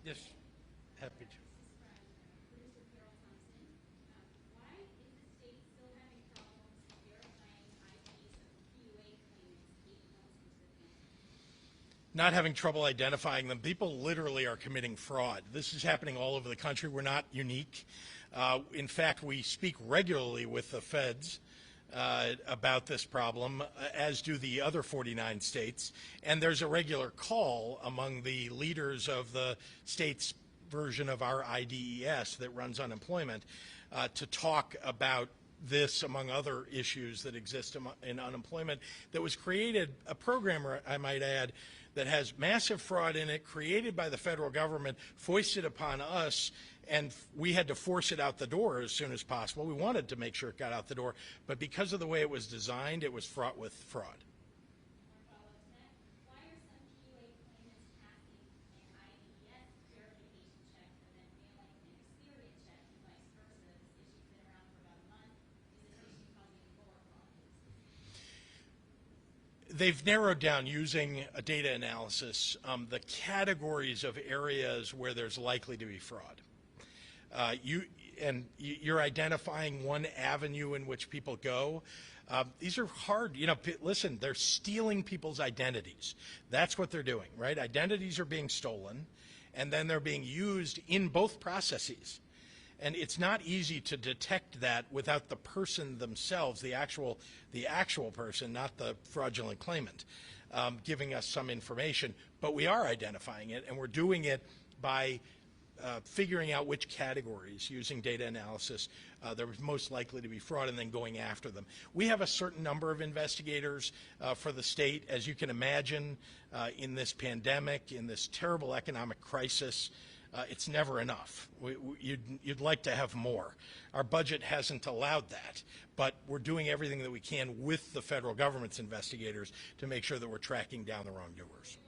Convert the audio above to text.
Yes, happy to. Not having trouble identifying them. People literally are committing fraud. This is happening all over the country. We're not unique. In fact, we speak regularly with the feds about this problem, as do the other 49 states. And there's a regular call among the leaders of the state's version of our IDES that runs unemployment to talk about this, among other issues that exist in unemployment, that was created, a program, I might add, that has massive fraud in it, created by the federal government, foisted upon us, and we had to force it out the door as soon as possible. We wanted to make sure it got out the door, but because of the way it was designed, it was fraught with fraud. They've narrowed down, using a data analysis, the categories of areas where there's likely to be fraud. You're identifying one avenue in which people go. These are hard, listen, they're stealing people's identities. That's what they're doing, right? Identities are being stolen, and then they're being used in both processes. And it's not easy to detect that without the person themselves, the actual person, not the fraudulent claimant, giving us some information. But we are identifying it, and we're doing it by figuring out which categories, using data analysis, there was most likely to be fraud, and then going after them. We have a certain number of investigators for the state. As you can imagine, in this pandemic, in this terrible economic crisis, it's never enough. You'd like to have more. Our budget hasn't allowed that, but we're doing everything that we can with the federal government's investigators to make sure that we're tracking down the wrongdoers.